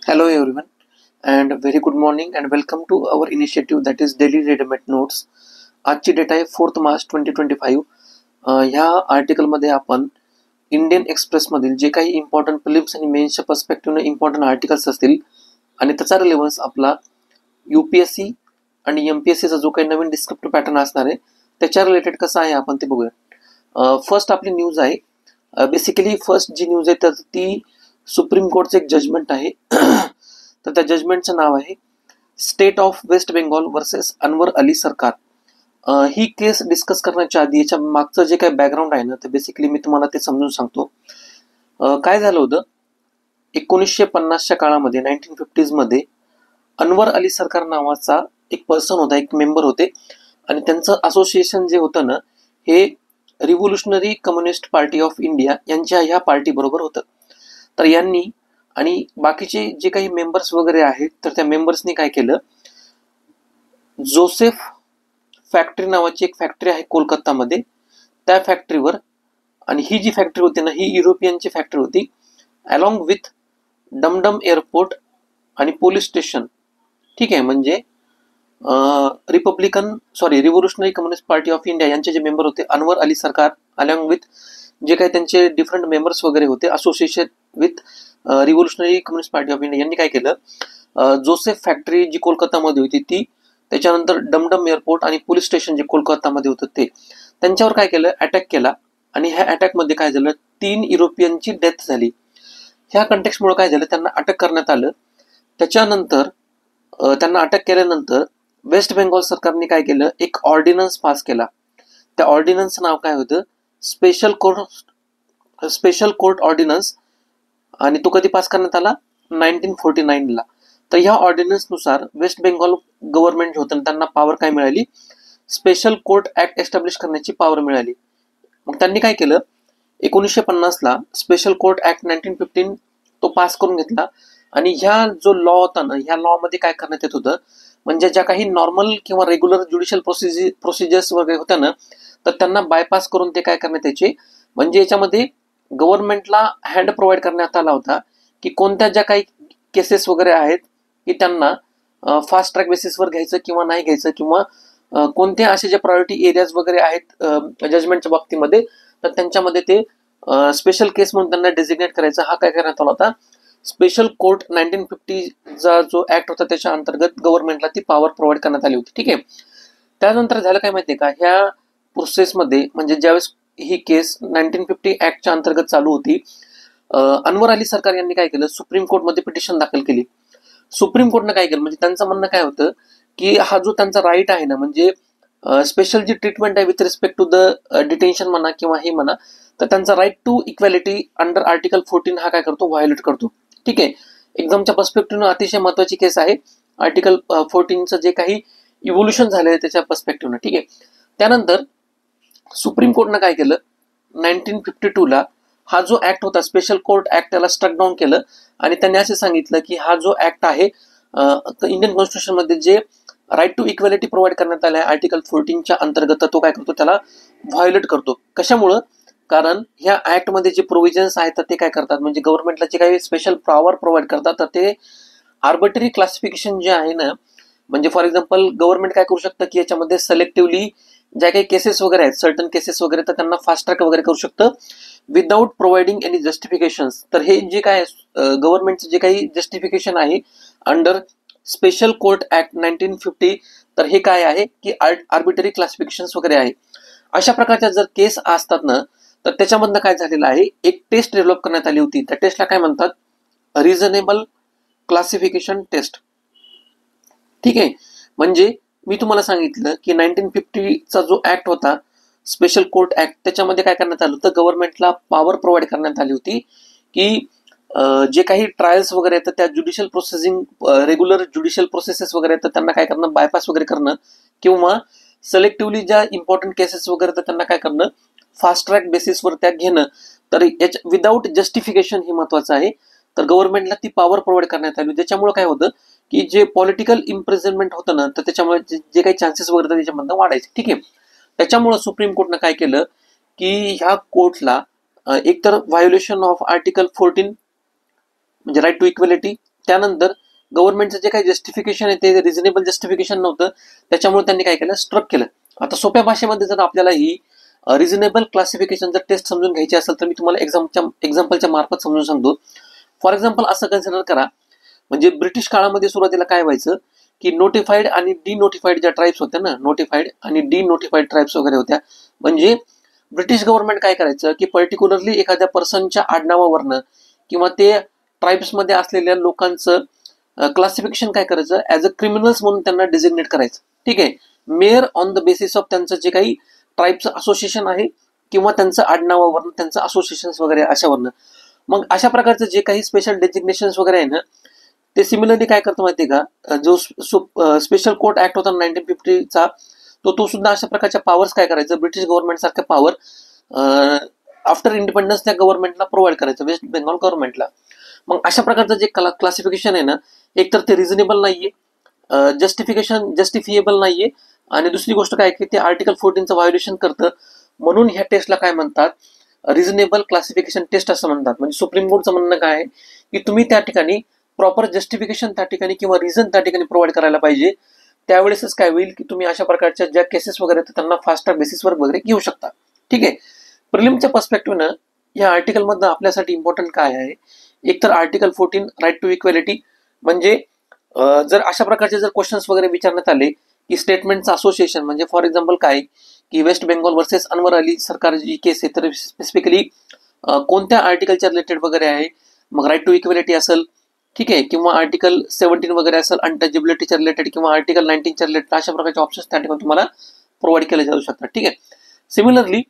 Hello everyone and very good morning and welcome to our initiative that is Daily Readymade Notes. आजची date आहे 4 मार्च 2025. ह्या आर्टिकलमध्ये आपण Indian एक्सप्रेसमधील जे काही इम्पॉर्टंट प्रिलिम्स आणि मेन्सच्या पर्स्पेक्टिव्हने इम्पॉर्टंट आर्टिकल्स असतील आणि त्याचा रिलेव्हन्स आपला UPSC आणि MPSCचा जो काही नवीन डिस्क्रिप्टिव्ह पॅटर्न असणार आहे त्याच्या रिलेटेड कसं आहे आपण ते बघूया. फर्स्ट आपली न्यूज आहे. बेसिकली फर्स्ट जी न्यूज आहे तर ती सुप्रीम कोर्टचं एक जजमेंट आहे. तर त्या जजमेंटचं नाव आहे state of West Bengal versus Anwar Ali Sarkar. ही केस डिस्कस करण्याच्या आधी याच्या मागचं जे काही बॅकग्राऊंड आहे ना ते बेसिकली मी तुम्हाला ते समजून सांगतो. काय झालं होतं 1950च्या काळामध्ये 1950s मध्ये अनवर अली सरकार नावाचा एक पर्सन होता, एक मेंबर होते आणि त्यांचं असोसिएशन जे होतं ना हे revolutionary communist party of India यांच्या ह्या पार्टी बरोबर होतं. तर यांनी आणि बाकीचे जे काही मेंबर्स वगैरे आहेत तर त्या मेंबर्सनी काय केलं, जोसेफ फॅक्टरी नावाची एक फॅक्टरी आहे कोलकातामध्ये, त्या फॅक्टरीवर, आणि ही जी फॅक्टरी होती ना ही युरोपियनची फॅक्टरी होती, अलॉंग विथ डमडम एअरपोर्ट आणि पोलीस स्टेशन. ठीक आहे, म्हणजे revolutionary communist party of India यांचे जे मेंबर होते अनवर अली सरकार अलॉंग विथ जे काही त्यांचे डिफरंट मेंबर्स वगैरे होते association with revolutionary communist party of India, यांनी काय केलं, जोसेफ फॅक्टरी जी कोलकातामध्ये होती ती, त्याच्यानंतर डमडम एअरपोर्ट आणि पोलीस स्टेशन जे कोलकातामध्ये होतं ते, त्यांच्यावर काय केलं, अटॅक केला. आणि ह्या अटॅकमध्ये काय झालं, 3 युरोपियनची डेथ झाली. ह्या कंटेक्समुळे काय झालं, त्यांना अटक करण्यात आलं. त्याच्यानंतर त्यांना अटक केल्यानंतर वेस्ट बेंगॉल सरकारने काय केलं, एक ऑर्डिनन्स पास केला. त्या ऑर्डिनन्सचं नाव काय होतं, स्पेशल कोर्ट ऑर्डिनन्स. आणि तो कधी पास करण्यात आला, 1949ला. तर ह्या ऑर्डिनन्सनुसार वेस्ट बेंगॉल गव्हर्नमेंट जे होतं त्यांना पॉवर काय मिळाली, स्पेशल कोर्ट ऍक्ट एस्टॅब्लिश करण्याची पॉवर मिळाली. मग त्यांनी काय केलं, 1950ला स्पेशल कोर्ट ऍक्ट 1915 तो पास करून घेतला. आणि ह्या जो लॉ होता ना, ह्या लॉ मध्ये काय करण्यात येत होतं, म्हणजे ज्या काही नॉर्मल किंवा रेग्युलर ज्युडिशियल प्रोसिजर्स वगैरे होत्या ना तर त्यांना बायपास करून ते काय करण्यात यायचे, म्हणजे याच्यामध्ये गव्हर्नमेंटला हँड प्रोव्हाइड करण्यात आला होता की कोणत्या ज्या काही केसेस वगैरे आहेत की त्यांना फास्ट ट्रॅक बेसिसवर घ्यायचं किंवा नाही घ्यायचं, किंवा कोणत्या असे जे प्रायोरिटी एरियाज वगैरे आहेत जजमेंटच्या बाबतीमध्ये तर त्यांच्यामध्ये ते स्पेशल केस म्हणून त्यांना डेझिग्नेट करायचं. हा काय करण्यात आला होता, स्पेशल कोर्ट 1950चा जो ऍक्ट होता त्याच्या अंतर्गत गव्हर्नमेंटला ती पॉवर प्रोव्हाइड करण्यात आली होती. ठीक आहे, त्यानंतर झालं काय माहितीये का, ह्या प्रोसेसमध्ये म्हणजे ज्यावेळेस ही केस 1950 ऍक्टच्या अंतर्गत चालू होती, अनवर अली सरकार यांनी काय केलं, सुप्रीम कोर्टमध्ये पिटिशन दाखल केली. सुप्रीम कोर्टनं काय केलं, म्हणजे त्यांचं म्हणणं काय होतं की हा जो त्यांचा राईट आहे ना, म्हणजे स्पेशल जी ट्रीटमेंट आहे with respect to the detention म्हणा किंवा हे म्हणा, तर त्यांचा right to equality under article 14 हा काय करतो, व्हायोलेट करतो. ठीक आहे, एक्झामच्या पर्स्पेक्टिव्हनं अतिशय महत्वाची केस आहे आर्टिकल 14चं जे काही इव्होल्युशन झालंय त्याच्या पर्स्पेक्टिव्हनं. ठीक आहे, त्यानंतर सुप्रीम कोर्टनं काय केलं, 1952ला हा जो ऍक्ट होता स्पेशल कोर्ट ऍक्ट त्याला स्ट्रक डाऊन केलं. आणि त्यांनी असं सांगितलं की हा जो ऍक्ट आहे इंडियन कॉन्स्टिट्यूशन मध्ये जे राईट टू इक्वॅलिटी प्रोव्हाइड करण्यात आला आहे आर्टिकल 14च्या अंतर्गत, तो काय करतो, त्याला व्हायोलेट करतो. कशामुळं, कारण ह्या ऍक्ट मध्ये जे प्रोव्हिजन्स आहेत तर ते काय करतात, म्हणजे गव्हर्नमेंटला जे काही स्पेशल पॉवर प्रोव्हाइड करतात तर ते आर्बिट्ररी क्लासिफिकेशन जे आहे ना, म्हणजे फॉर एक्झाम्पल गव्हर्नमेंट काय करू शकतं की याच्यामध्ये सिलेक्टिव्हली ज्या काही केसेस वगैरे आहेत, सर्टन केसेस वगैरे, तर त्यांना फास्ट ट्रॅक वगैरे करू शकतं विदाउट प्रोव्हाइडिंग एनी जस्टिफिकेशन. तर हे जे काय गव्हर्नमेंटचं जे काही जस्टिफिकेशन आहे अंडर स्पेशल कोर्ट ऍक्ट 1950, तर हे काय आहे की आर्बिट्ररी क्लासिफिकेशन वगैरे आहे. अशा प्रकारच्या जर केस असतात ना तर त्याच्यामधनं काय झालेलं आहे, एक टेस्ट डेव्हलप करण्यात आली होती. त्या टेस्टला काय म्हणतात, रिझनेबल क्लासिफिकेशन टेस्ट. ठीक आहे, म्हणजे मी तुम्हाला सांगितलं की 1950चा जो ऍक्ट होता स्पेशल कोर्ट ऍक्ट, त्याच्यामध्ये काय करण्यात आलं होतं, गव्हर्नमेंटला पॉवर प्रोव्हाइड करण्यात आली होती की जे काही ट्रायल्स वगैरे आहेत त्या judicial processing, regular judicial processes वगैरे आहेत त्यांना काय करणं, बायपास वगैरे करणं, किंवा सिलेक्टिव्हली ज्या इम्पॉर्टंट केसेस वगैरे तर त्यांना काय करणं, फास्ट ट्रॅक बेसिसवर त्या घेणं. तर याच्या विदाऊट जस्टिफिकेशन हे महत्वाचं आहे. तर गव्हर्नमेंटला ती पॉवर प्रोव्हाइड करण्यात आली. त्याच्यामुळे काय होतं की जे पॉलिटिकल इम्प्रिझनमेंट होतं ना तर त्याच्यामुळे जे काही चान्सेस वगैरे त्याच्यामधनं वाढायचे. ठीक आहे, त्याच्यामुळे सुप्रीम कोर्टनं काय केलं की ह्या कोर्टला एकतर व्हायोलेशन ऑफ आर्टिकल 14 म्हणजे राईट टू इक्वॅलिटी त्यानंतर गव्हर्नमेंटचं जे काही जस्टिफिकेशन आहे ते रिझनेबल जस्टिफिकेशन नव्हतं, त्याच्यामुळे त्यांनी काय केलं, स्ट्रक केलं. आता सोप्या भाषेमध्ये जर आपल्याला ही रिझनेबल क्लासिफिकेशन जर टेस्ट समजून घ्यायची असेल तर मी तुम्हाला एक्झाम्पलच्या मार्फत समजून सांगतो. फॉर एक्झाम्पल असं कन्सिडर करा, म्हणजे ब्रिटिश काळामध्ये सुरुवातीला काय व्हायचं की नोटिफाईड आणि डिनोटिफाईड ज्या ट्राईब्स होत्या ना, नोटिफाईड आणि डिनोटिफाईड ट्राईब्स वगैरे होत्या. म्हणजे ब्रिटिश गव्हर्नमेंट काय करायचं की पर्टिक्युलरली एखाद्या पर्सनच्या आडनावावरनं किंवा ते ट्राईब्समध्ये असलेल्या लोकांचं क्लासिफिकेशन काय करायचं, ऍज अ क्रिमिनल्स म्हणून त्यांना डिझिग्नेट करायचं. ठीक आहे, mayor on the basis of त्यांचं जे काही ट्राईबचं असोसिएशन आहे किंवा त्यांचं आडनावावरनं, त्यांचं असोसिएशन वगैरे अशावरनं. मग अशा प्रकारचं जे काही स्पेशल डेजिग्नेशन वगैरे आहे ना, ते सिमिलरली काय करतं माहितीये का, जो स्पेशल कोर्ट ऍक्ट होता 1950चा, तो सुद्धा अशा प्रकारच्या पॉवर्स काय करायचं, ब्रिटिश गव्हर्नमेंट सारख्या पॉवर आफ्टर इंडिपेंडन्स त्या गव्हर्नमेंटला प्रोव्हाइड करायचं, वेस्ट बेंगॉल गव्हर्नमेंटला. मग अशा प्रकारचं जे क्लासिफिकेशन आहे ना, एकतर ते रिझनेबल नाहीये, जस्टिफिएबल नाहीये, आणि दुसरी गोष्ट काय की ते आर्टिकल 14चं व्हायोलेशन करतं. म्हणून ह्या टेस्टला काय म्हणतात, रिझनेबल क्लासिफिकेशन टेस्ट असं म्हणतात. म्हणजे सुप्रीम कोर्टचं म्हणणं काय आहे की तुम्ही त्या ठिकाणी प्रॉपर जस्टिफिकेशन त्या ठिकाणी किंवा रिझन त्या ठिकाणी प्रोव्हाइड करायला पाहिजे. त्यावेळेसच काय होईल की तुम्ही अशा प्रकारच्या ज्या केसेस वगैरे त्यांना फास्ट ट्रॅक बेसिसवर वगैरे घेऊ शकता. ठीक आहे, प्रिलिमच्या पर्स्पेक्टिव्हनं या आर्टिकल मधनं आपल्यासाठी इम्पॉर्टंट काय आहे, एकतर आर्टिकल 14 राईट टू इक्वॅलिटी. म्हणजे जर अशा प्रकारचे जर क्वेश्चन्स वगैरे विचारण्यात आले की स्टेटमेंटचं असोसिएशन, म्हणजे फॉर एक्झाम्पल काय की वेस्ट बेंगॉल वर्सेस अनवर अली सरकार जी केस आहे, तर स्पेसिफिकली कोणत्या आर्टिकलच्या रिलेटेड वगैरे आहे, मग राईट टू इक्वॅलिटी असेल, ठीक आहे, किंवा आर्टिकल 17 वगैरे असेल अनटचेबिलिटीच्या रिलेटेड, किंवा आर्टिकल 19च्या रिलेटेड, अशा प्रकारचे ऑप्शन्स त्या ठिकाणी तुम्हाला प्रोव्हाइड केले जाऊ शकतात. ठीक आहे, सिमिलरली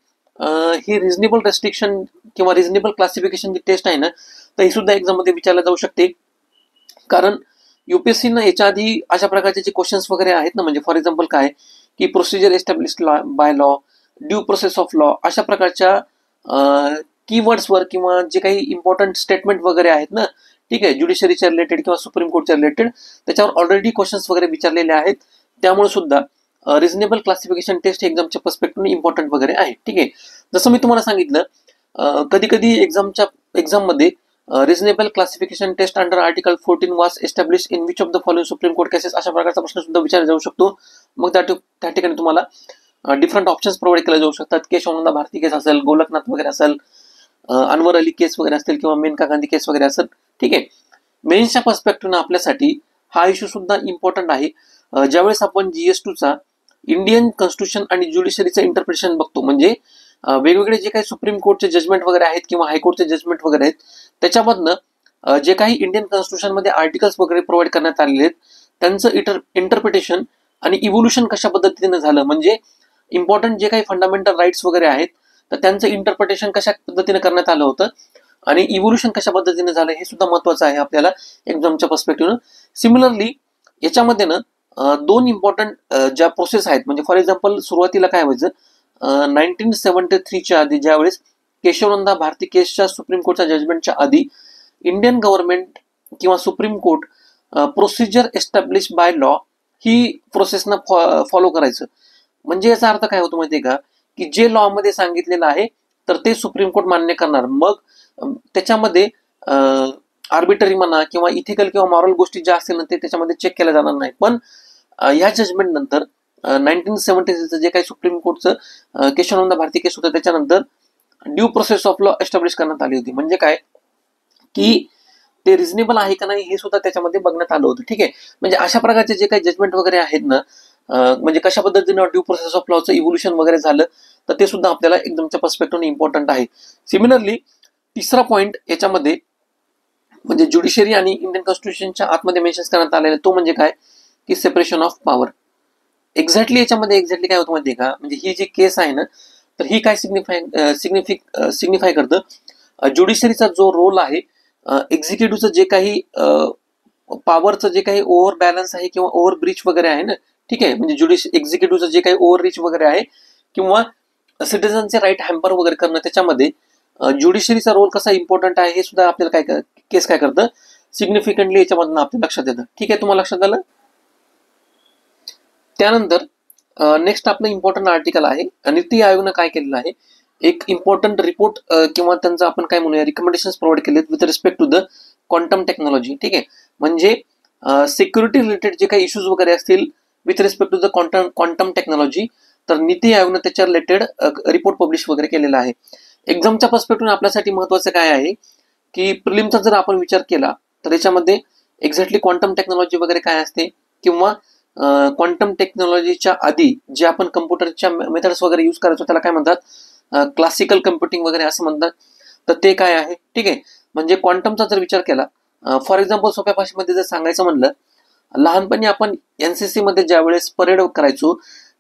ही रिझनेबल रेस्ट्रिक्शन किंवा रिझनेबल क्लासिफिकेशन जी टेस्ट आहे ना, तर ही सुद्धा एक्झाम मध्ये विचारल्या जाऊ शकते. कारण युपीएससीनं याच्या आधी अशा प्रकारचे जे क्वेश्चन्स वगैरे आहेत ना, म्हणजे फॉर एक्झाम्पल काय की procedure established by law, due process of law, अशा प्रकारच्या कीवर्ड्सवर किंवा जे काही इम्पॉर्टंट स्टेटमेंट वगैरे आहेत ना, ठीक आहे, ज्युडिशरीच्या रिलेटेड किंवा सुप्रीम कोर्टच्या रिलेटेड, त्याच्यावर ऑलरेडी क्वेश्चन्स वगैरे विचारलेले आहेत. त्यामुळे सुद्धा रिझनेबल क्लासिफिकेशन टेस्ट एक्झामच्या पर्स्पेक्टिव्हने इम्पॉर्टंट वगैरे आहे. ठीक आहे, जसं मी तुम्हाला सांगितलं, कधी कधी एक्झाममध्ये reasonable classification test under article 14 was establish in which of the following Supreme Court cases, अशा प्रकारचा प्रश्न सुद्धा विचारला जाऊ शकतो. मग त्या ठिकाणी तुम्हाला डिफरंट ऑप्शन्स प्रोव्हाइड केले जाऊ शकतात. केशवानंद भारती केस असेल, गोलकनाथ वगैरे असेल, अनवर अली केस वगैरे असतील, किंवा मेनका गांधी केस वगैरे असेल. ठीक आहे, मेन्सच्या पर्स्पेक्टिव्हनं आपल्यासाठी हा इश्यू सुद्धा इम्पॉर्टंट आहे. ज्यावेळेस आपण GS2चा इंडियन कॉन्स्टिट्यूशन आणि ज्युडिशरीचं इंटरप्रिटेशन बघतो, म्हणजे वेगवेगळे जे काही सुप्रीम कोर्टचे जजमेंट वगैरे आहेत किंवा हायकोर्टचे जजमेंट वगैरे आहेत, त्याच्यामधनं जे काही इंडियन कॉन्स्टिट्यूशनमध्ये आर्टिकल्स वगैरे प्रोव्हाइड करण्यात आलेले आहेत, त्यांचं इंटरप्रिटेशन आणि इव्होल्युशन कशा पद्धतीने झालं, म्हणजे इम्पॉर्टंट जे काही फंडामेंटल राईट्स वगैरे आहेत, तर त्यांचं इंटरप्रिटेशन कशा पद्धतीने करण्यात आलं होतं आणि इव्होल्युशन कशा पद्धतीने झालं, हे सुद्धा महत्वाचं आहे आपल्याला एक्झामच्या पर्स्पेक्टिव्हनं. सिमिलरली याच्यामध्ये ना दोन इम्पॉर्टंट ज्या प्रोसेस आहेत, म्हणजे फॉर एक्झाम्पल सुरुवातीला काय व्हायचं, 1973च्या आधी ज्यावेळेस केशवानंद भारती केसच्या सुप्रीम कोर्टच्या जजमेंटच्या आधी इंडियन गव्हर्नमेंट किंवा Supreme Court procedure establish by law ही प्रोसेसना फॉलो करायचं. म्हणजे याचा अर्थ काय होतो माहितीये का, की जे लॉ मध्ये सांगितलेलं आहे तर ते सुप्रीम कोर्ट मान्य करणार. मग त्याच्यामध्ये आर्बिटरी म्हणा किंवा इथिकल किंवा मॉरल गोष्टी ज्या असतील ना, ते त्याच्यामध्ये चेक केल्या जाणार नाही. पण या जजमेंट नंतर 1976चं जे काही सुप्रीम कोर्टचं केशवानंद भारती केस होतं, त्याच्यानंतर due process of law establish करण्यात आली होती. म्हणजे काय की ते रिझनेबल आहे का नाही हे सुद्धा त्याच्यामध्ये बघण्यात आलं होतं. ठीक आहे, म्हणजे अशा प्रकारचे जे काही जजमेंट वगैरे आहेत ना, म्हणजे कशा पद्धतीनं ड्यू प्रोसेस ऑफ लॉचं इव्होल्युशन वगैरे झालं, तर ते सुद्धा आपल्याला एकदमच्या पर्स्पेक्टिव्हने इम्पॉर्टंट आहे. सिमिलरली तिसरा पॉईंट याच्यामध्ये म्हणजे ज्युडिशरी आणि इंडियन कॉन्स्टिट्यूशनच्या आतमध्ये मेन्शन करण्यात आलेला, तो म्हणजे काय की सेपरेशन ऑफ पॉवर. एक्झॅक्टली काय होतं माहितीये का, म्हणजे ही जी केस आहे ना, तर ही काय सिग्निफाय करतं, ज्युडिशरीचा जो रोल आहे, एक्झिक्युटिव्हचं जे काही पॉवरचं जे काही ओव्हर बॅलन्स आहे किंवा ओव्हर ब्रीच वगैरे आहे ना, ठीक आहे, म्हणजे एक्झिक्युटिव्हचं जे काही ओव्हर रिच वगैरे आहे किंवा सिटिझनचे राईट हॅम्पर वगैरे करणं, त्याच्यामध्ये ज्युडिशरीचा रोल कसा इम्पॉर्टंट आहे हे सुद्धा आपल्याला केस काय करतं, सिग्निफिकंटली याच्यामधून आपल्या लक्षात येतं. ठीक आहे, तुम्हाला लक्षात आलं. त्यानंतर नेक्स्ट आपलं इम्पॉर्टंट आर्टिकल आहे, नीती आयोगनं काय केलेलं आहे, एक इम्पॉर्टंट रिपोर्ट किंवा त्यांचं आपण काय म्हणूया रिकमेंडेशन्स प्रोव्हाइड केलेत with respect to the quantum technology, ठीक आहे, म्हणजे सिक्युरिटी रिलेटेड जे काही इश्यूज वगैरे असतील with respect to the quantum technology, तर नीती आयोगनं त्याच्या रिलेटेड रिपोर्ट पब्लिश वगैरे केलेला आहे. एक्झामच्या पर्स्पेक्टिव्ह आपल्यासाठी महत्वाचं काय आहे की प्रिलिमचा जर आपण विचार केला तर याच्यामध्ये एक्झॅक्टली क्वांटम टेक्नॉलॉजी वगैरे काय असते, किंवा क्वांटम टेक्नॉलॉजीच्या आधी जे आपण कम्प्युटरच्या मेथड्स वगैरे यूज करायचो त्याला काय म्हणतात, क्लासिकल कम्प्युटिंग वगैरे असं म्हणतात, तर ते काय आहे, ठीक आहे. म्हणजे क्वांटमचा जर विचार केला, फॉर एक्झाम्पल सोप्या भाषेमध्ये जर सांगायचं म्हणलं, लहानपणी आपण एनसीसी मध्ये ज्या वेळेस परेड करायचो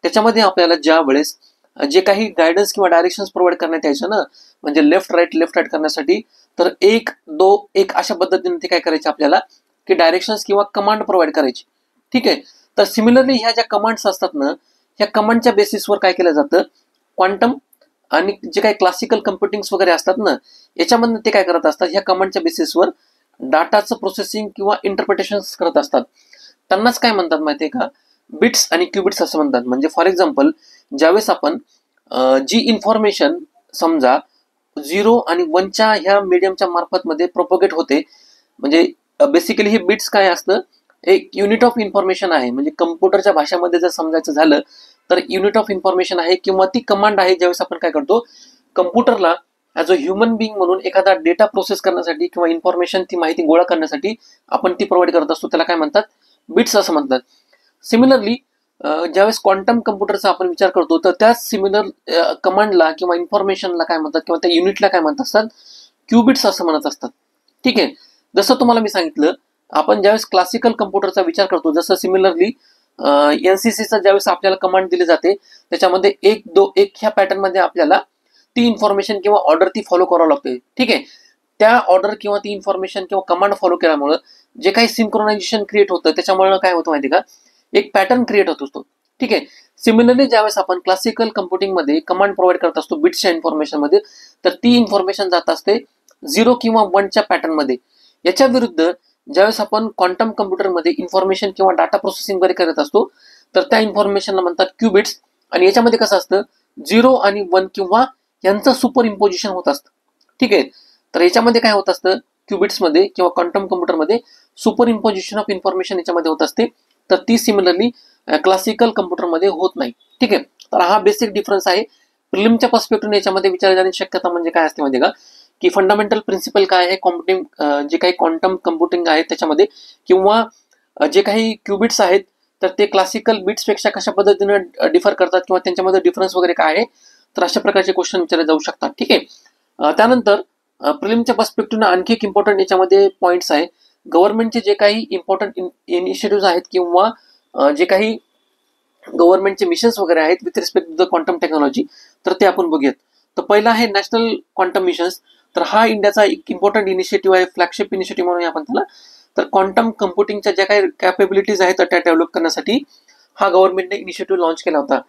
त्याच्यामध्ये आपल्याला ज्या वेळेस जे काही गायडन्स किंवा डायरेक्शन्स प्रोव्हाइड करण्यात यायचं ना, म्हणजे लेफ्ट राईट करण्यासाठी, तर 1 2 1 अशा पद्धतीने ते काय करायचे आपल्याला की डायरेक्शन्स किंवा कमांड प्रोव्हाइड करायची, ठीक आहे. तर सिमिलरली ह्या ज्या कमांड्स असतात ना, ह्या कमांडच्या बेसिसवर काय केलं जातं, क्वांटम आणि जे काही क्लासिकल कम्प्युटिंग्स वगैरे असतात ना, याच्यामधनं ते काय करत असतात, ह्या कमांडच्या बेसिसवर डाटाचं प्रोसेसिंग किंवा इंटरप्रिटेशन करत असतात. त्यांनाच काय म्हणतात माहितीये का, बिट्स आणि क्युबिट्स असं म्हणतात. म्हणजे फॉर एक्झाम्पल ज्यावेळेस आपण जी इन्फॉर्मेशन समजा 0 आणि 1च्या ह्या मीडियमच्या मार्फत मध्ये प्रोपोगेट होते, म्हणजे बेसिकली हे बिट्स काय असतं, एक युनिट ऑफ इन्फॉर्मेशन आहे. म्हणजे कम्प्युटरच्या भाषेमध्ये जर समजायचं झालं तर युनिट ऑफ इन्फॉर्मेशन आहे, किंवा ती कमांड आहे ज्यावेळेस आपण काय करतो, कम्प्युटरला ॲज अ ह्युमन बिंग म्हणून एखादा डेटा प्रोसेस करण्यासाठी किंवा इन्फॉर्मेशन ती माहिती गोळा करण्यासाठी आपण ती प्रोव्हाइड करत असतो, त्याला काय म्हणतात, बिट्स असं म्हणतात. सिमिलरली ज्यावेळेस क्वांटम कम्प्युटरचा आपण विचार करतो तर त्या सिमिलर कमांडला किंवा इन्फॉर्मेशनला काय म्हणतात, किंवा त्या युनिटला काय म्हणत असतात, क्युबिट्स असं म्हणत असतात, ठीक आहे. जसं तुम्हाला मी सांगितलं, आपण ज्यावेळेस क्लासिकल कम्प्युटरचा विचार करतो, जसं सिमिलरली एनसीसीचा ज्यावेळेस आपल्याला कमांड दिली जाते त्याच्यामध्ये 1 2 1 ह्या पॅटर्न मध्ये आपल्याला ती इन्फॉर्मेशन किंवा ऑर्डर ती फॉलो करावं लागते, ठीक आहे. त्या ऑर्डर किंवा ती इन्फॉर्मेशन किंवा कमांड फॉलो केल्यामुळे जे काही सिंक्रोनायझेशन क्रिएट होतं त्याच्यामुळे काय होतं माहिती का, एक पॅटर्न क्रिएट होत असतो, ठीक आहे. सिमिलरली ज्यावेळेस आपण क्लासिकल कम्प्युटिंग मध्ये कमांड प्रोव्हाइड करत असतो बिट्सच्या इन्फॉर्मेशन मध्ये, तर ती इन्फॉर्मेशन जात असते 0 किंवा 1च्या पॅटर्न मध्ये. याच्या विरुद्ध ज्यावेळेस आपण क्वांटम कम्प्युटरमध्ये इन्फॉर्मेशन किंवा डाटा प्रोसेसिंग वगैरे करत असतो तर त्या इन्फॉर्मेशनला म्हणतात क्युबिट्स, आणि याच्यामध्ये कसं असतं 0 आणि 1 किंवा यांचं सुपर इम्पोजिशन होत असतं, ठीक आहे. तर याच्यामध्ये काय होत असतं, क्युबिट्समध्ये किंवा क्वांटम कम्प्युटरमध्ये सुपर इम्पोजिशन ऑफ इन्फॉर्मेशन याच्यामध्ये होत असते, तर ती सिमिलरली क्लासिकल कम्प्युटरमध्ये होत नाही, ठीक आहे. तर हा बेसिक डिफरन्स आहे. प्रिलिमच्या पर्स्पेक्टिव्ह याच्यामध्ये विचारली जाण्याची शक्यता म्हणजे काय असते माहिती का, की फंडामेंटल प्रिन्सिपल काय आहे कॉम्प्युटिंग, जे काही क्वांटम कम्प्युटिंग आहे त्याच्यामध्ये, किंवा जे काही क्युबिट्स आहेत तर ते क्लासिकल बिट्सपेक्षा कशा पद्धतीने डिफर करतात, किंवा त्यांच्यामध्ये डिफरन्स वगैरे काय आहे, तर अशा प्रकारचे क्वेश्चन विचारले जाऊ शकतात, ठीक आहे. त्यानंतर प्रिलिमच्या पर्स्पेक्टिव्ह आणखी एक इम्पॉर्टंट याच्यामध्ये पॉईंट्स आहे, गव्हर्नमेंटचे जे काही इम्पॉर्टंट इनिशिएटिव्ह आहेत किंवा जे काही गव्हर्नमेंटचे मिशन्स वगैरे आहेत with respect to the quantum technology, तर ते आपण बघूयात. तर पहिला आहे नॅशनल क्वांटम मिशन्स. तर हा इंडियाचा एक इम्पॉर्टंट इनिशिएटिव्ह आहे, फ्लॅगशिप इनिशिएटिव्ह म्हणून आपण त्याला. तर क्वांटम कम्प्युटिंगच्या ज्या काही कॅपेबिलिटीज आहेत त्या डेव्हलप करण्यासाठी हा गव्हर्नमेंटने इनिशिएटिव्ह लॉन्च केला होता.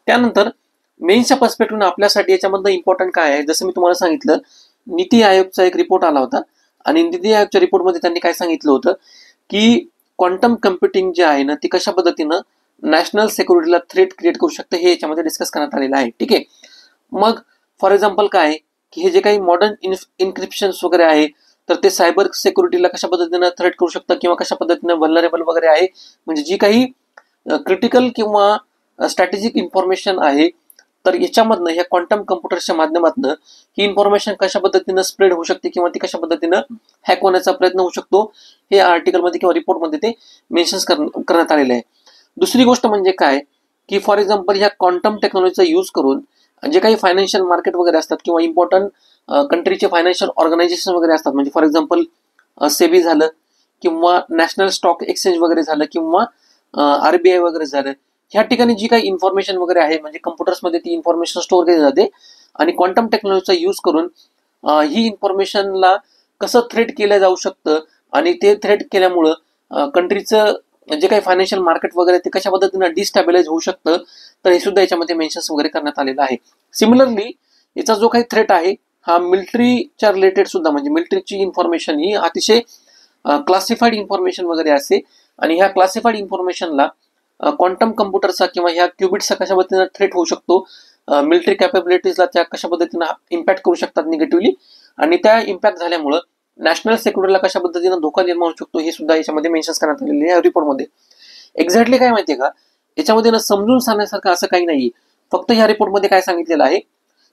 त्यानंतर मेन्सच्या पर्स्पेक्टिव्ह आपल्यासाठी याच्यामधलं इम्पॉर्टंट काय आहे, जसं मी तुम्हाला सांगितलं, नीती आयोगचा एक रिपोर्ट आला होता, आणि नीती आयोगच्या रिपोर्टमध्ये त्यांनी काय सांगितलं होतं की क्वांटम कम्प्युटिंग जे आहे ना ती कशा पद्धतीनं नॅशनल सिक्युरिटीला थ्रेट क्रिएट करू शकते हे याच्यामध्ये डिस्कस करण्यात आलेलं आहे, ठीक आहे. मग फॉर एक्झाम्पल काय की हे जे काही मॉडर्न इन्क्रिप्शन्स वगैरे आहे तर ते सायबर सिक्युरिटीला कशा पद्धतीनं थ्रेट करू शकतं, किंवा कशा पद्धतीनं व्हलनरेबल वगैरे आहे, म्हणजे जी काही क्रिटिकल किंवा स्ट्रॅटेजिक इन्फॉर्मेशन आहे तर याच्यामधनं ह्या क्वांटम कम्प्युटर्सच्या माध्यमातून ही इन्फॉर्मेशन कशा पद्धतीनं स्प्रेड होऊ शकते, किंवा ती कशा पद्धतीनं हॅक होण्याचा प्रयत्न होऊ शकतो, हे आर्टिकलमध्ये किंवा रिपोर्टमध्ये ते मेन्शन करण्यात आलेले आहे. दुसरी गोष्ट म्हणजे काय की फॉर एक्झाम्पल ह्या क्वांटम टेक्नॉलॉजीचा यूज करून जे काही फायनान्शियल मार्केट वगैरे असतात किंवा इम्पॉर्टंट कंट्रीचे फायनान्शियल ऑर्गनायझेशन वगैरे असतात, म्हणजे फॉर एक्झाम्पल सेबी झालं, किंवा नॅशनल स्टॉक एक्सचेंज वगैरे झालं, किंवा RBI वगैरे झालं, ह्या ठिकाणी जी काही इन्फॉर्मेशन वगैरे आहे म्हणजे कम्प्युटर्समध्ये ती इन्फॉर्मेशन स्टोअर केली जाते, आणि क्वांटम टेक्नॉलॉजीचा यूज करून ही इन्फॉर्मेशनला कसं थ्रेट केलं जाऊ शकतं, आणि ते थ्रेट केल्यामुळं कंट्रीचं जे काही फायनान्शियल मार्केट वगैरे ते कशा पद्धतीनं डिस्टॅबिलाइज होऊ शकतं, तर हे सुद्धा याच्यामध्ये मेन्शन्स वगैरे करण्यात आलेलं आहे. सिमिलरली याचा जो काही थ्रेट आहे हा मिलिटरीच्या रिलेटेड सुद्धा, म्हणजे मिलिटरीची इन्फॉर्मेशन ही अतिशय क्लासिफाईड इन्फॉर्मेशन वगैरे असते, आणि ह्या क्लासिफाईड इन्फॉर्मेशनला क्वांटम कम्प्युटरचा किंवा ह्या क्युबिट्सचा कशा पद्धतीनं थ्रेट होऊ शकतो, मिलिटरी कॅपेबिलिटीजला त्या कशा पद्धतीनं इम्पॅक्ट करू शकतात निगेटिव्हली, आणि त्या इम्पॅक्ट झाल्यामुळं नॅशनल सिक्युरिटीला कशा पद्धतीनं धोका निर्माण होऊ शकतो हे सुद्धा याच्यामध्ये मेन्शन करण्यात आलेले आहे या रिपोर्टमध्ये. एक्झॅक्टली काय माहितीये का, याच्यामध्ये ना समजून सांगण्यासारखं असं काही नाही. फक्त ह्या रिपोर्टमध्ये काय सांगितलेलं आहे,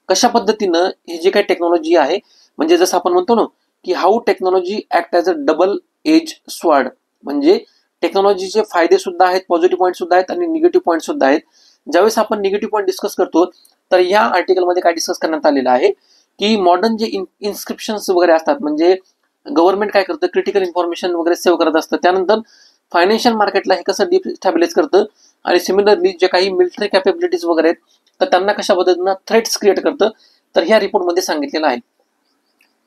कशा पद्धतीनं हे जे काही टेक्नॉलॉजी आहे, म्हणजे जसं आपण म्हणतो ना की how technology act as a double edge sword, म्हणजे टेक्नॉलॉजीचे फायदे सुद्धा आहेत, पॉझिटिव्ह पॉईंट सुद्धा आहेत आणि निगेटिव्ह पॉईंट सुद्धा आहेत. ज्यावेळेस आपण निगेटिव्ह पॉईंट डिस्कस करतो तर या आर्टिकलमध्ये काय डिस्कस करण्यात आलेलं आहे की मॉडर्न जे इन्स्क्रिप्शन वगैरे असतात, म्हणजे गव्हर्नमेंट काय करतं, क्रिटिकल इन्फॉर्मेशन वगैरे सेव्ह करत असतं, त्यानंतर फायनान्शियल मार्केटला हे कसं डिस्टॅबिलाइज करतं, आणि सिमिलरली जे काही मिलिटरी कॅपेबिलिटीज वगैरे आहेत तर त्यांना कशा पद्धतीनं थ्रेट्स क्रिएट करतं, तर ह्या रिपोर्टमध्ये सांगितलेलं आहे.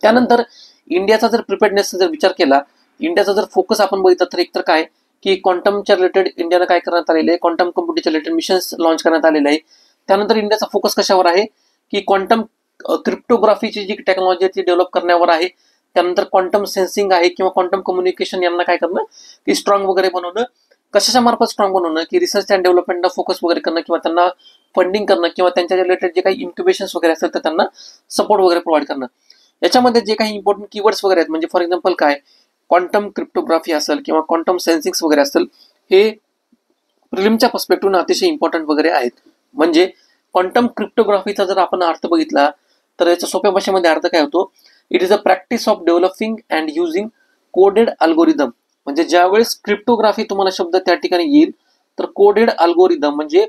त्यानंतर इंडियाचा जर प्रिपेअर्डनेसचा जर विचार केला, इंडियाचा जर फोकस आपण बघितलं तर एकतर काय की क्वांटमच्या रिलेटेड इंडियानं काय करण्यात आलेलं आहे, क्वांटम कम्प्युटिंगच्या रिलेटेड मिशन्स लॉन्च करण्यात आलेले आहे. त्यानंतर इंडियाचा फोकस कशावर आहे की क्वांटम क्रिप्टोग्राफीची जी टेक्नॉलॉजी आहे ती डेव्हलप करण्यावर आहे. त्यानंतर क्वांटम सेन्सिंग आहे किंवा क्वांटम कम्युनिकेशन यांना काय करणं की स्ट्रॉंग वगैरे बनवणं. कशाच्या मार्फत स्ट्रॉंग बनवणं की रिसर्च अँड डेव्हलपमेंटला फोकस वगैरे करणं किंवा त्यांना फंडिंग करणं किंवा त्यांच्या रिलेटेड जे काही इन्क्युबेशन्स वगैरे असतात तर त्यांना सपोर्ट वगैरे प्रोव्हाइड करणं. याच्यामध्ये जे काही इम्पॉर्टंट कीवर्ड्स वगैरे आहेत, म्हणजे फॉर एक्झाम्पल काय क्वांटम क्रिप्टोग्राफी असेल किंवा क्वांटम सेन्सिंग्स वगैरे असेल, हे प्रिलिमच्या पर्स्पेक्टिव्हने अतिशय इम्पॉर्टंट वगैरे आहेत. म्हणजे क्वांटम क्रिप्टोग्राफीचा जर आपण अर्थ बघितला तर याच्या सोप्या भाषेमध्ये अर्थ काय होतो, it is a practice of developing and using coded algorithm. म्हणजे ज्यावेळेस क्रिप्टोग्राफी तुम्हाला शब्द त्या ठिकाणी येईल तर कोडेड अल्गोरिदम म्हणजे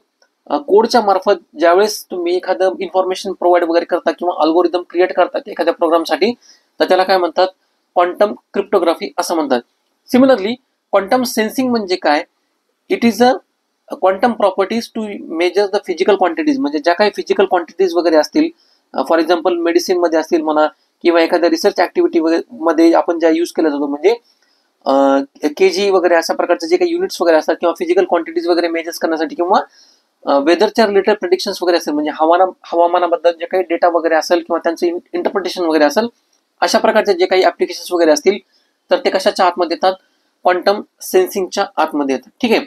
कोडच्या मार्फत ज्यावेळेस तुम्ही एखादं इन्फॉर्मेशन प्रोव्हाइड वगैरे करता किंवा अल्गोरिदम क्रिएट करतात एखाद्या प्रोग्रामसाठी, तर त्याला काय म्हणतात, क्वांटम क्रिप्टोग्राफी असं म्हणतात. सिमिलरली क्वांटम सेन्सिंग म्हणजे काय, it is a quantum properties to measure the physical quantities, म्हणजे ज्या काही फिजिकल क्वांटिटीज वगैरे असतील, फॉर एक्झाम्पल मेडिसिन मध्ये असतील म्हणा किंवा एखाद्या रिसर्च ऍक्टिव्हिटी मध्ये आपण ज्या युज केला जातो, म्हणजे केजी वगैरे अशा प्रकारचे जे काही युनिट्स वगैरे असतात किंवा फिजिकल क्वांटिटीज वगैरे मेजर्स करण्यासाठी किंवा वेदरच्या रिलेटेड प्रेडिक्शन्स वगैरे असेल, म्हणजे हवामानाबद्दल जे काही डेटा वगैरे असेल किंवा त्यांचं इंटरप्रिटेशन वगैरे असेल, अशा प्रकारचे जे काही ऍप्लिकेशन्स वगैरे असतील तर ते कशाच्या आतमध्ये येतात, क्वांटम सेन्सिंगच्या आतमध्ये येतात. ठीक आहे.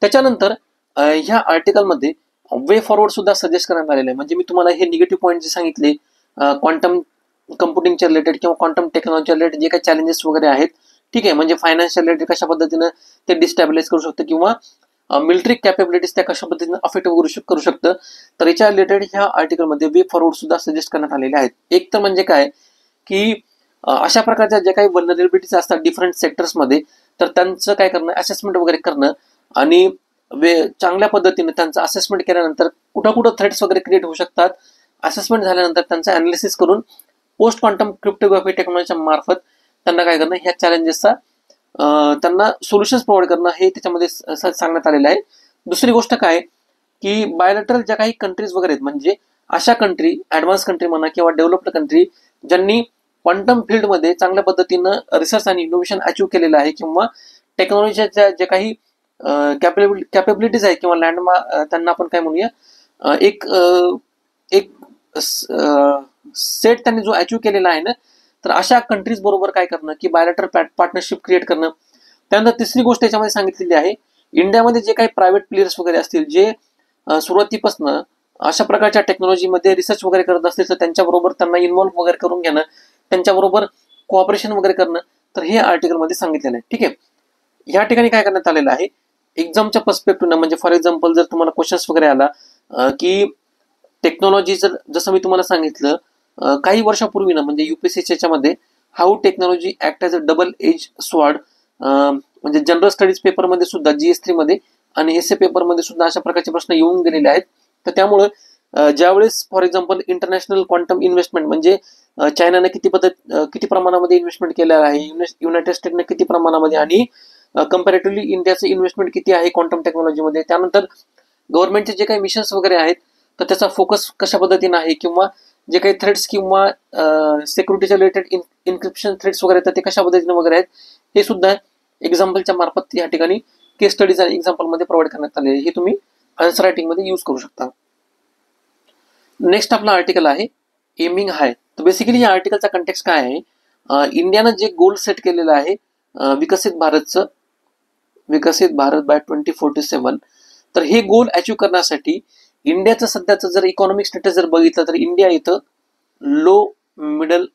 त्याच्यानंतर ह्या आर्टिकलमध्ये वे फॉरवर्ड सुद्धा सजेस्ट करण्यात आलेलं आहे. म्हणजे मी तुम्हाला हे निगेटिव्ह पॉईंट जे सांगितले, क्वांटम कम्प्युटिंगच्या रिलेटेड किंवा क्वांटम टेक्नॉलॉजीच्या रिलेटेड जे काही चॅलेंजेस वगैरे आहेत, ठीक आहे, म्हणजे फायनान्शियल रिलेटेड कशा पद्धतीनं ते डिस्टॅबिलाइज करू शकतं किंवा मिलिटरी कॅपेबिलिटीज त्या कशा पद्धतीने अफेक्ट करू शकतं, तर याच्या रिलेटेड ह्या आर्टिकलमध्ये वे फॉरवर्ड सुद्धा सजेस्ट करण्यात आलेले आहेत. एक तर म्हणजे काय की अशा प्रकारच्या ज्या काही व्हलनरेबिलिटीज असतात डिफरंट सेक्टर्समध्ये, तर त्यांचं काय करणं, असेसमेंट वगैरे करणं आणि चांगल्या पद्धतीने त्यांचं असेसमेंट केल्यानंतर कुठं कुठं थ्रेट्स वगैरे क्रिएट होऊ शकतात, असेसमेंट झाल्यानंतर त्यांचं अनालिसिस करून पोस्ट क्वांटम क्रिप्टोग्राफी टेक्नॉलॉजीच्या मार्फत त्यांना काय करणं, ह्या चॅलेंजेसचा त्यांना सोल्युशन्स प्रोव्हाइड करणं हे त्याच्यामध्ये सांगण्यात आलेलं आहे. दुसरी गोष्ट काय की बायोलॅटरल ज्या काही कंट्रीज वगैरे आहेत, म्हणजे अशा कंट्री, ऍडव्हान्स कंट्री म्हणा किंवा डेव्हलप्ड कंट्री, ज्यांनी क्वांटम फील्डमध्ये चांगल्या पद्धतीनं रिसर्च आणि इनोव्हेशन अचीव्ह केलेलं आहे किंवा टेक्नॉलॉजीच्या जे काही कॅपेबिलिटीज आहे किंवा लँडमार्क त्यांना आपण काय म्हणूया, एक सेट त्यांनी जो अचीव्ह केलेला आहे ना, तर अशा कंट्रीज बरोबर काय करणं की बायोलॅटरल पार्टनरशिप क्रिएट करणं. त्यानंतर तिसरी गोष्ट याच्यामध्ये सांगितलेली आहे, इंडियामध्ये जे काही प्रायव्हेट प्लेयर्स वगैरे असतील जे सुरुवातीपासून अशा प्रकारच्या टेक्नॉलॉजीमध्ये रिसर्च वगैरे करत असतील तर त्यांच्याबरोबर त्यांना इन्व्हॉल्व्ह वगैरे करून घेणं, त्यांच्याबरोबर कोऑपरेशन वगैरे करणं, तर हे आर्टिकलमध्ये सांगितलेलं आहे. ठीक आहे. या ठिकाणी काय करण्यात आलेलं आहे, एक्झामच्या पर्स्पेक्टिव्ह, म्हणजे फॉर एक्झाम्पल जर तुम्हाला क्वेश्चन्स वगैरे आला की टेक्नॉलॉजी जसं मी तुम्हाला सांगितलं काही वर्षापूर्वी ना, म्हणजे युपीएससीच्या याच्यामध्ये how technology act as a double edge sword, म्हणजे जनरल स्टडीज पेपरमध्ये सुद्धा GS3 मध्ये आणि एसए पेपरमध्ये सुद्धा अशा प्रकारचे प्रश्न येऊन गेलेले आहेत. तर त्यामुळे ज्यावेळेस for example international quantum investment, म्हणजे चायनाने किती प्रमाणामध्ये इन्व्हेस्टमेंट केलेलं आहे, युनायटेड स्टेटने किती प्रमाणामध्ये, आणि कम्पॅरेटिव्हली इंडियाचं इन्व्हेस्टमेंट किती आहे क्वांटम टेक्नॉलॉजीमध्ये, त्यानंतर गव्हर्नमेंटचे जे काही मिशन्स वगैरे आहेत तर त्याचा फोकस कशा पद्धतीने आहे किंवा जे काही थ्रेट्स किंवा सिक्युरिटीच्या रिलेटेड इन्क्रिप्शन थ्रेट्स वगैरे तर ते कशा पद्धतीने वगैरे आहेत, हे सुद्धा एक्झाम्पलच्या मार्फत या ठिकाणी केस स्टडीज आणि एक्झाम्पलमध्ये प्रोव्हाइड करण्यात आले. हे तुम्ही आन्सर रायटिंग मध्ये यूज करू शकता. नेक्स्ट आपला आर्टिकल आहे एमिंग हाय. तर बेसिकली या आर्टिकलचा कंटेक्स्ट काय आहे, इंडियानं जे गोल सेट केलेलं आहे विकसित भारत बाय 2047, तर हे गोल अचीव्ह करण्यासाठी इंडियाचं सध्याचं जर इकॉनॉमिक स्टेटस जर बघितलं तर इंडिया इथं लो मिडल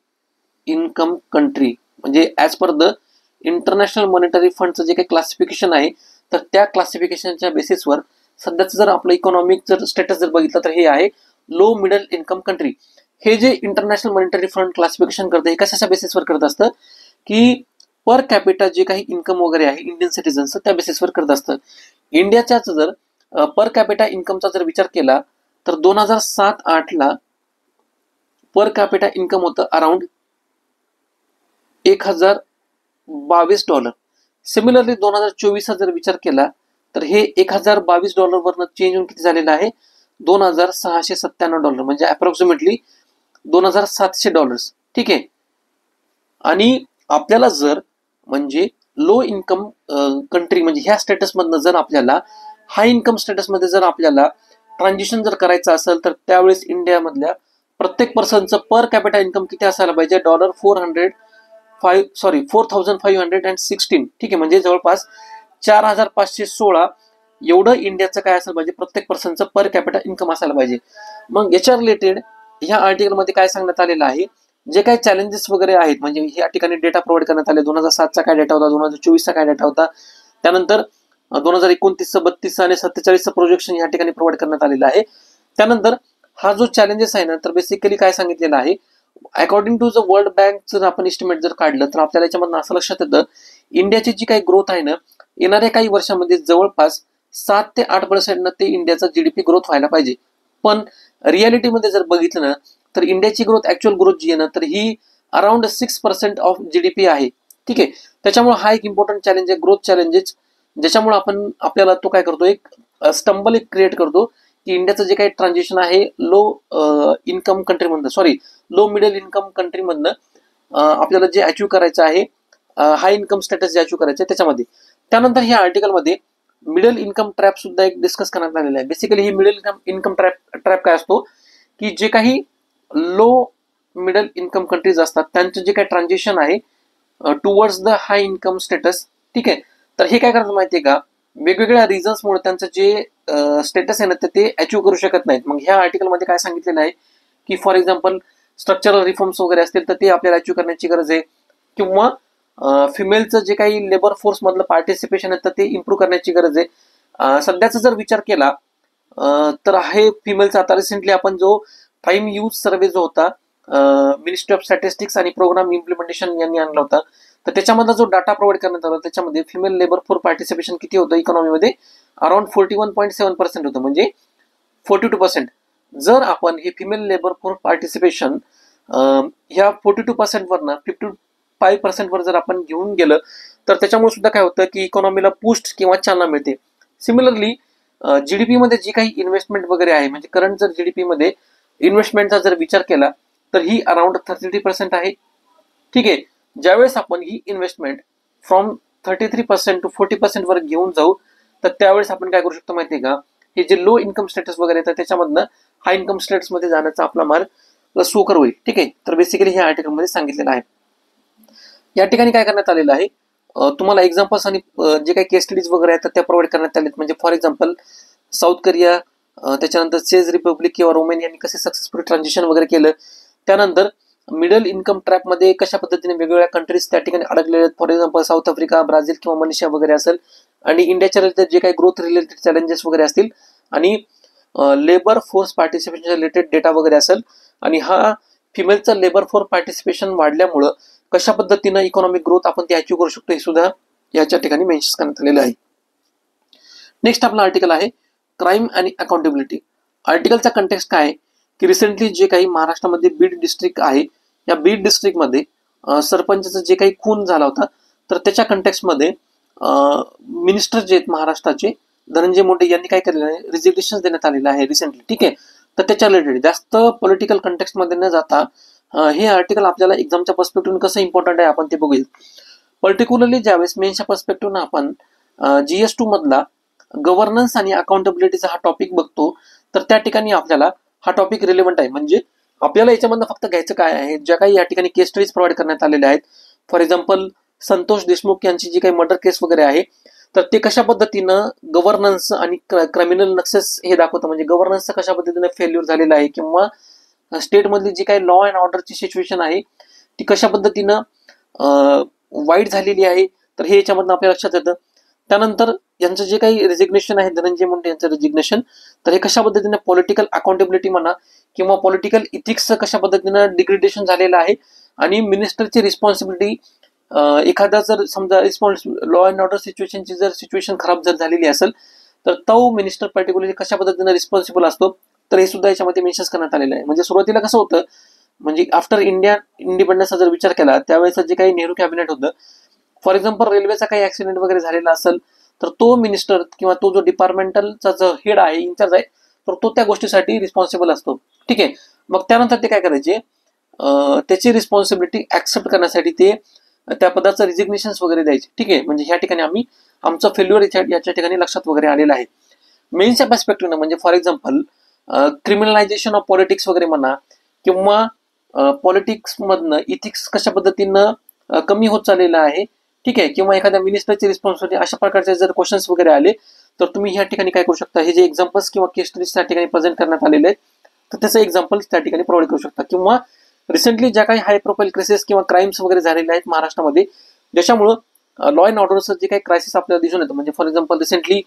इन्कम कंट्री म्हणजे as per the International Monetary फंडचं जे काही क्लासिफिकेशन आहे, तर त्या क्लासिफिकेशनच्या बेसिसवर सध्याचं जर आपलं इकॉनॉमिक जर स्टेटस जर बघितलं तर हे आहे लो मिडल इन्कम कंट्री. हे जे इंटरनॅशनल मॉनिटरी फंड क्लासिफिकेशन करतं हे कशाच्या बेसिसवर करत असतं की पर कॅपिटा जे काही इन्कम वगैरे आहे इंडियन सिटीजनचं त्या बेसिसवर करत असतं. इंडियाच्याच जर पर कॅपिटा इन्कमचा जर विचार केला तर 2007-08 पर कॅपिटा इन्कम होतं अराउंड $1022. सिमिलरली 2024 जर विचार केला तर हे $1022 वरनं चेंज होऊन किती झालेलं आहे $2697, म्हणजे अप्रॉक्सिमेटली $2700. ठीक आहे. आणि आपल्याला जर म्हणजे लो इन्कम कंट्री म्हणजे ह्या स्टेटसमधनं जर आपल्याला हाय इन्कम स्टेटसमध्ये जर आपल्याला ट्रान्झिशन जर करायचं असेल तर त्यावेळेस इंडियामधल्या प्रत्येक पर्सनचं पर कॅपिटा इन्कम किती असायला पाहिजे $4516. ठीक आहे, म्हणजे जवळपास 4516 एवढं इंडियाचं काय असायला पाहिजे प्रत्येक पर्सनचं पर कॅपिटा इन्कम असायला पाहिजे. मग याच्या रिलेटेड ह्या आर्टिकलमध्ये काय सांगण्यात आलेलं आहे, जे काही चॅलेंजेस वगैरे आहेत म्हणजे या ठिकाणी डेटा प्रोव्हाइड करण्यात आले. 2007चा काय डेटा होता, 2024चा काय डेटा होता, त्यानंतर 2029, 32 आणि 47चं प्रोजेक्शन या ठिकाणी प्रोव्हाइड करण्यात आलेलं आहे. त्यानंतर हा जो चॅलेंजेस आहे ना, तर बेसिकली काय सांगितलेलं आहे, according to the World Bank जर आपण इस्टिमेट जर काढलं तर आपल्याला याच्यामधून असं लक्षात येतं इंडियाची जी काही ग्रोथ आहे ना, येणाऱ्या काही वर्षामध्ये जवळपास 7 ते 8% ते इंडियाचा जीडीपी ग्रोथ व्हायला पाहिजे. पण रियालिटीमध्ये जर बघितलं ना तर इंडियाची ग्रोथ ऍक्च्युअल ग्रोथ जी आहे ना तर ही अराउंड 6% ऑफ जीडीपी आहे. ठीक आहे, त्याच्यामुळे हा एक इम्पॉर्टंट चॅलेंज आहे, ग्रोथ चॅलेंजेस, ज्याच्यामुळे आपल्याला तो काय करतो, एक स्टंबल एक क्रिएट करतो की इंडियाचं जे काही ट्रान्झिशन आहे लो इन्कम कंट्रीमधनं लो मिडल इन्कम कंट्रीमधनं आपल्याला जे अचीव्ह करायचं आहे हाय इन्कम स्टेटस जे अचीव्ह करायचं आहे त्याच्यामध्ये. त्यानंतर ह्या आर्टिकलमध्ये मिडल इन्कम ट्रॅप सुद्धा एक डिस्कस करण्यात आलेला आहे. बेसिकली ही मिडल इन्कम ट्रॅप काय असतो की जे काही लो मिडल इन्कम कंट्रीज असतात त्यांचं जे काही ट्रान्झिशन आहे towards the high income status. ठीक आहे, तर हे काय करतात माहितीये का, वेगवेगळ्या रिझन्समुळे त्यांचं जे स्टेटस आहे ना ते अचीव्ह करू शकत नाहीत. मग ह्या आर्टिकलमध्ये काय सांगितलेलं आहे की फॉर एक्झाम्पल स्ट्रक्चरल रिफॉर्म्स वगैरे असतील तर ते आपल्याला अचीव्ह करण्याची गरज आहे, किंवा फिमेलचं जे काही लेबर फोर्स मधलं पार्टिसिपेशन आहे तर ते इम्प्रूव्ह करण्याची गरज आहे. सध्याचा जर विचार केला तर आहे फिमेलचा आता रिसेंटली आपण जो प्राईम यूथ सर्व्हे जो होता मिनिस्ट्री ऑफ स्टॅटिस्टिक्स आणि प्रोग्राम इम्प्लिमेंटेशन यांनी आणला होता, तर त्याच्यामधला जो डाटा प्रोव्हाइड करण्यात आला त्याच्यामध्ये फिमेल लेबर फोर्स पार्टिसिपेशन किती होतं इकॉनॉमीमध्ये अराउंड 41.7% होतं, म्हणजे 42%. जर आपण हे फिमेल लेबर फोर्स पार्टिसिपेशन ह्या 42% वरनं 55% वर जर आपण घेऊन गेलं तर त्याच्यामुळे सुद्धा काय होतं की इकॉनॉमीला बूस्ट किंवा चालना मिळते. सिमिलरली जीडीपी मध्ये जी काही इन्व्हेस्टमेंट वगैरे आहे म्हणजे करंट जर जीडीपी मध्ये इन्व्हेस्टमेंटचा जर विचार केला तर ही अराउंड 33% आहे. ठीक आहे, ज्यावेळेस आपण ही इन्व्हेस्टमेंट फ्रॉम 33% टू 40% वर घेऊन जाऊ तर त्यावेळेस आपण काय करू शकतो माहितीये का, हे जे लो इन्कम स्टेटस वगैरे येतात त्याच्यामधनं हाय इन्कम स्टेटस मध्ये जाण्याचा आपला मार्ग सुकर होईल. ठीक आहे, तर बेसिकली हे आर्टिकल मध्ये सांगितलेलं आहे. या ठिकाणी काय करण्यात आलेलं आहे, तुम्हाला एक्झाम्पल्स आणि जे काही केस स्टडीज वगैरे आहेत त्या प्रोव्हाइड करण्यात आलेत. म्हणजे फॉर एक्झाम्पल साऊथ कोरिया, त्याच्यानंतर चेज रिपब्लिक किंवा रोमेनियानी कसे सक्सेसफुली ट्रान्झिशन वगैरे केलं, त्यानंतर मिडल इन्कम ट्रॅपमध्ये कशा पद्धतीने वेगवेगळ्या कंट्रीज त्या ठिकाणी अडकलेले आहेत, for example south Africa, Brazil किंवा मलेशिया वगैरे असेल, आणि इंडियाच्या रिलेटेड जे काही ग्रोथ रिलेटेड चॅलेंजेस वगैरे असतील, आणि labour force participation related data वगैरे असेल, आणि हा फिमेलचं लेबर फोर्स पार्टिसिपेशन वाढल्यामुळं कशा पद्धतीनं इकॉनॉमिक ग्रोथ आपण ते अचीव्ह करू शकतो हे सुद्धा याच्या ठिकाणी मेन्शन करण्यात आलेलं आहे. नेक्स्ट आपला आर्टिकल आहे क्राईम आणि अकाउंटेबिलिटी. आर्टिकलचा कंटेक्स्ट काय आहे की रिसेंटली जे काही महाराष्ट्रामध्ये बीड डिस्ट्रिक्ट आहे, या बीड डिस्ट्रिक्टमध्ये सरपंचाचा जे काही खून झाला होता तर त्याच्या कंटेक्स्टमध्ये मिनिस्टर जे आहेत महाराष्ट्राचे धनंजय मुंडे यांनी काय केलेलं आहे, रिझिग्नेशन देण्यात आलेलं आहे रिसेंटली. ठीक आहे, तर त्याच्या रिलेटेड जास्त पॉलिटिकल कंटेक्स्टमध्ये न जाता हे आर्टिकल आपल्याला एक्झामच्या पर्स्पेक्टिव्ह कसं इम्पॉर्टंट आहे आपण ते बघूया. पर्टिक्युलरली ज्यावेळेस मेन्सच्या पर्स्पेक्टिव्ह आपण GS2 मधला गव्हर्नन्स आणि अकाउंटेबिलिटीचा हा टॉपिक बघतो तर त्या ठिकाणी आपल्याला हा टॉपिक रिलेव्हंट आहे. म्हणजे आपल्याला याच्यामधनं फक्त घ्यायचं काय आहे, ज्या काही या ठिकाणी केस स्टडीज प्रोव्हाइड करण्यात आलेल्या आहेत, फॉर एक्झाम्पल संतोष देशमुख यांची जी काही मर्डर केस वगैरे आहे तर ते कशा पद्धतीनं गव्हर्नन्स आणि क्रिमिनल नक्सेस हे दाखवतं, म्हणजे गव्हर्नन्सचं कशा पद्धतीनं फेल्युअर झालेलं आहे किंवा स्टेटमधली जी काही लॉ अँड ऑर्डरची सिच्युएशन आहे ती कशा पद्धतीनं वाईट झालेली आहे, तर हे याच्यामधून आपल्या लक्षात येतं. त्यानंतर यांचं जे काही रेजिग्नेशन आहे, धनंजय मुंडे यांचं रेजिग्नेशन, तर हे कशा पद्धतीने पॉलिटिकल अकाउंटेबिलिटी म्हणा किंवा पॉलिटिकल इथिक्स कशा पद्धतीनं डिग्रेडेशन झालेलं आहे आणि मिनिस्टरची रिस्पॉन्सिबिलिटी, एखादा जर समजा लॉ अँड ऑर्डर सिच्युएशनची जर सिच्युएशन खराब जर झालेली असेल तर तो मिनिस्टर पर्टिक्युलरली कशा पद्धतीने रिस्पॉन्सिबल असतो, तर हे सुद्धा याच्यामध्ये मेन्शन करण्यात आलेलं आहे. म्हणजे सुरुवातीला कसं होतं, म्हणजे आफ्टर इंडिया इंडिपेंडन्सचा जर विचार केला त्यावेळेस जे काही नेहरू कॅबिनेट होतं, फॉर एक्झाम्पल रेल्वेचा काही ऍक्सिडेंट वगैरे झालेला असेल तर तो मिनिस्टर किंवा तो जो डिपार्टमेंटलचा जो हेड आहे, इन्चार्ज आहे, तर तो त्या गोष्टीसाठी रिस्पॉन्सिबल असतो. ठीक आहे. मग त्यानंतर ते काय करायचे, त्याची रिस्पॉन्सिबिलिटी ऍक्सेप्ट करण्यासाठी ते त्या पदाचं रिजिग्नेशन वगैरे द्यायचे. ठीक आहे. म्हणजे ह्या ठिकाणी आम्ही आमचं फेल्युअर याच्या ठिकाणी लक्षात वगैरे आलेलं आहे. मेन्सच्या पर्स्पेक्टिव्हनं म्हणजे फॉर एक्झाम्पल क्रिमिनलायझेशन ऑफ पॉलिटिक्स वगैरे म्हणा किंवा पॉलिटिक्स मधनं इथिक्स कशा पद्धतीनं कमी होत चाललेलं आहे. ठीक आहे. किंवा एखाद्या मिनिस्टरची रिस्पॉन्सिबिलिटी, अशा प्रकारचे जर क्वेश्चन्स वगैरे आले तर तुम्ही ह्या ठिकाणी काय करू शकता, हे जे एक्झाम्पल्स किंवा केस स्टडीज त्या ठिकाणी प्रेझेंट करण्यात आलेले आहेत तर त्याचं एक्झाम्पल्स त्या ठिकाणी प्रोव्हाइड करू शकता. किंवा रिसेंटली ज्या काही हाय प्रोफाईल केसेस किंवा क्राईम्स वगैरे झालेले आहेत महाराष्ट्रामध्ये, ज्याच्यामुळं लॉ अँड ऑर्डरचं जे काही क्रायसिस आपल्याला दिसून येतं, म्हणजे फॉर एक्झाम्पल रिसेंटली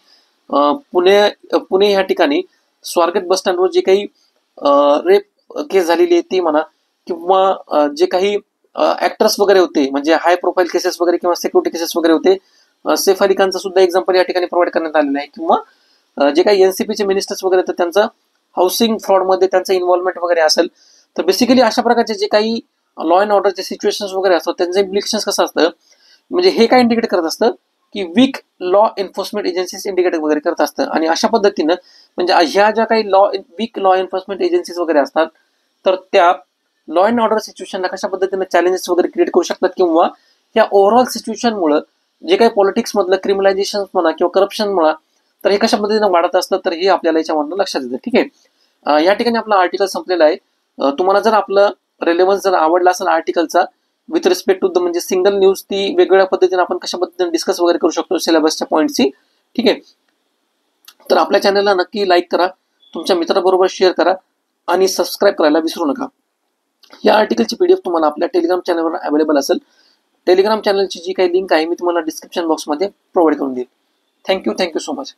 पुणे ह्या ठिकाणी स्वारगेट बस स्टँडवर जे काही रेप केस झालेली आहे ती म्हणा किंवा जे काही ऍक्टर्स वगैरे होते, म्हणजे हाय प्रोफाईल केसेस वगैरे किंवा सिक्युरिटी केसेस वगैरे होते, सैफ अली खानचं सुद्धा एक्झाम्पल या ठिकाणी प्रोव्हाइड करण्यात आलेलं आहे. किंवा जे काही एनसीपीचे मिनिस्टर्स वगैरे तर त्यांचं हाऊसिंग फ्रॉडमध्ये त्यांचं इन्व्हॉल्वमेंट वगैरे असेल, तर बेसिकली अशा प्रकारचे जे काही लॉ अँड ऑर्डरचे सिच्युएशन्स वगैरे असतात त्यांचं इम्प्लिकेशन्स कसं असतं, म्हणजे हे काय इंडिकेट करत असतं की weak law enforcement agencies indicate वगैरे करत असतं. आणि अशा पद्धतीनं म्हणजे ह्या ज्या काही वीक लॉ एन्फोर्समेंट एजन्सीज वगैरे असतात तर त्या लॉ अँड ऑर्डर सिच्युएशनला कशा पद्धतीने चॅलेंजेस वगैरे क्रिएट करू शकतात किंवा या ओव्हरऑल सिच्युएशनमुळे जे काही पॉलिटिक्स मधलं क्रिमिनलायझेशन म्हणा किंवा करप्शन म्हणा तर हे कशा पद्धतीने वाढत असतं, तर हे आपल्याला याच्यामधून लक्षात येतं. ठीक आहे. या ठिकाणी आपला आर्टिकल संपलेला आहे. तुम्हाला जर आपलं रेलेव्हन्स जर आवडला असेल आर्टिकलचा विथ रिस्पेक्ट टू द म्हणजे सिंगल न्यूज, ती वेगवेगळ्या पद्धतीने आपण कशा पद्धतीने डिस्कस वगैरे करू शकतो सिलेबसच्या पॉईंटची. ठीक आहे. तर आपल्या चॅनलला नक्की लाईक करा, तुमच्या मित्राबरोबर शेअर करा आणि सबस्क्राईब करायला विसरू नका. या आर्टिकलची पीडीएफ तुम्हाला आपल्या टेलिग्राम चॅनलवर अवेलेबल असेल. टेलिग्राम चॅनलची जी काही लिंक आहे मी तुम्हाला डिस्क्रिप्शन बॉक्समध्ये प्रोव्हाइड करून देईल. Thank you so much.